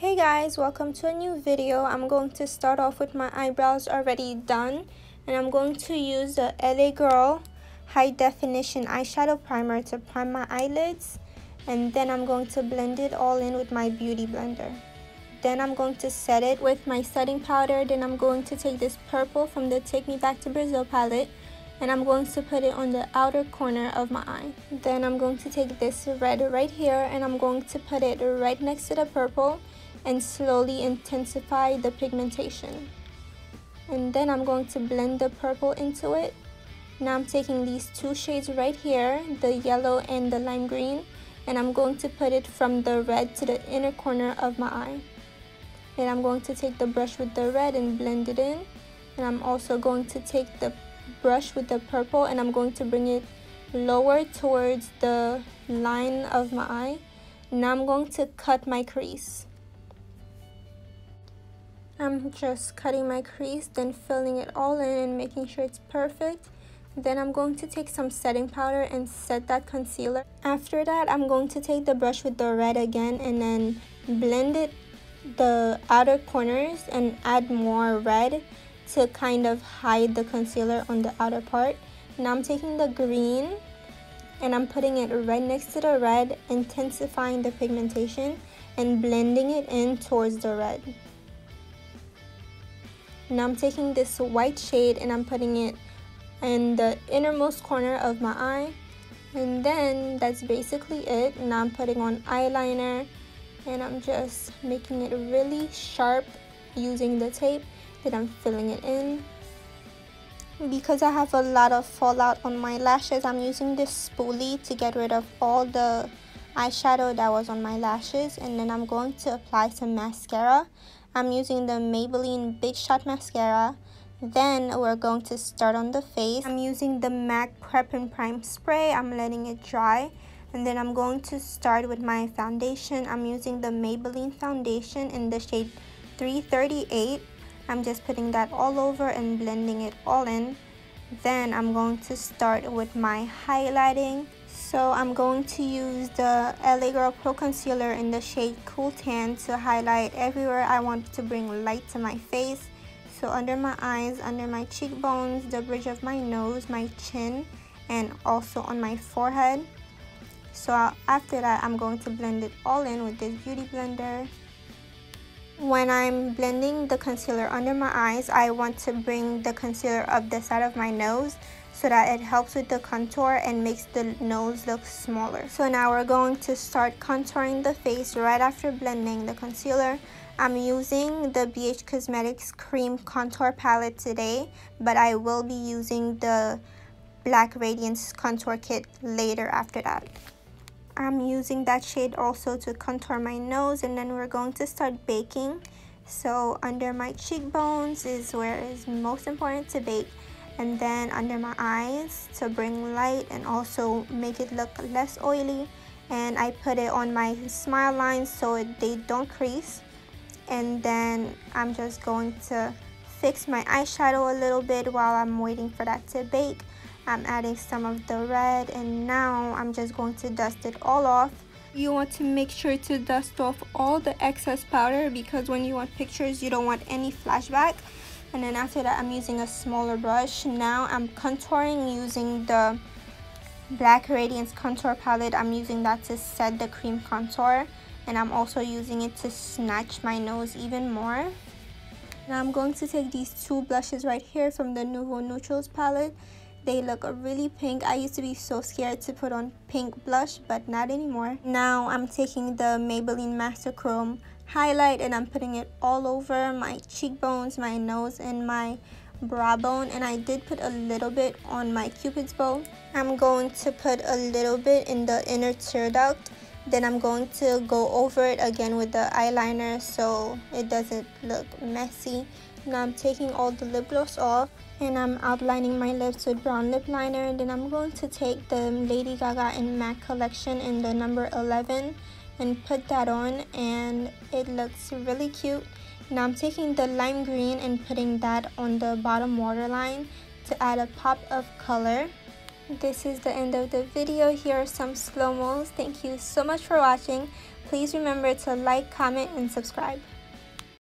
Hey guys, welcome to a new video. I'm going to start off with my eyebrows already done, and I'm going to use the LA Girl High Definition Eyeshadow Primer to prime my eyelids, and then I'm going to blend it all in with my beauty blender. Then I'm going to set it with my setting powder. Then I'm going to take this purple from the Take Me Back to Brazil palette, and I'm going to put it on the outer corner of my eye. Then I'm going to take this red right here, and I'm going to put it right next to the purple and slowly intensify the pigmentation. And then I'm going to blend the purple into it. Now I'm taking these two shades right here, the yellow and the lime green, and I'm going to put it from the red to the inner corner of my eye. Then I'm going to take the brush with the red and blend it in. And I'm also going to take the brush with the purple and I'm going to bring it lower towards the line of my eye. Now I'm going to cut my crease. I'm just cutting my crease, then filling it all in and making sure it's perfect. Then I'm going to take some setting powder and set that concealer. After that, I'm going to take the brush with the red again and then blend it the outer corners and add more red to kind of hide the concealer on the outer part. Now I'm taking the green and I'm putting it right next to the red, intensifying the pigmentation and blending it in towards the red. Now I'm taking this white shade and I'm putting it in the innermost corner of my eye. And then that's basically it. Now I'm putting on eyeliner and I'm just making it really sharp using the tape. Then I'm filling it in. Because I have a lot of fallout on my lashes, I'm using this spoolie to get rid of all the eyeshadow that was on my lashes. And then I'm going to apply some mascara. I'm using the Maybelline Big Shot Mascara. Then we're going to start on the face. I'm using the MAC Prep and Prime Spray. I'm letting it dry. And then I'm going to start with my foundation. I'm using the Maybelline foundation in the shade 338. I'm just putting that all over and blending it all in. Then I'm going to start with my highlighting. So I'm going to use the LA Girl Pro Concealer in the shade Cool Tan to highlight everywhere I want to bring light to my face. So under my eyes, under my cheekbones, the bridge of my nose, my chin, and also on my forehead. So after that, I'm going to blend it all in with this beauty blender. When I'm blending the concealer under my eyes, I want to bring the concealer up the side of my nose so that it helps with the contour and makes the nose look smaller. So now we're going to start contouring the face right after blending the concealer. I'm using the BH Cosmetics Cream Contour Palette today, but I will be using the Black Radiance Contour Kit later after that. I'm using that shade also to contour my nose, and then we're going to start baking. So under my cheekbones is where it's most important to bake, and then under my eyes to bring light and also make it look less oily. And I put it on my smile lines so they don't crease. And then I'm just going to fix my eyeshadow a little bit while I'm waiting for that to bake. I'm adding some of the red, and now I'm just going to dust it all off. You want to make sure to dust off all the excess powder because when you want pictures, you don't want any flashback. And then after that, I'm using a smaller brush. Now I'm contouring using the Black Radiance Contour Palette. I'm using that to set the cream contour. And I'm also using it to snatch my nose even more. Now I'm going to take these two blushes right here from the Nouveau Neutrals palette. They look really pink. I used to be so scared to put on pink blush, but not anymore. Now I'm taking the Maybelline Master Chrome highlight and I'm putting it all over my cheekbones, my nose, and my brow bone. And I did put a little bit on my Cupid's bow. I'm going to put a little bit in the inner tear duct. Then I'm going to go over it again with the eyeliner so it doesn't look messy. Now I'm taking all the lip gloss off and I'm outlining my lips with brown lip liner. And then I'm going to take the Lady Gaga and MAC collection in the number 11 and put that on, and it looks really cute. Now I'm taking the lime green and putting that on the bottom waterline to add a pop of color. This is the end of the video. Here are some slow-mos. Thank you so much for watching. Please remember to like, comment, and subscribe.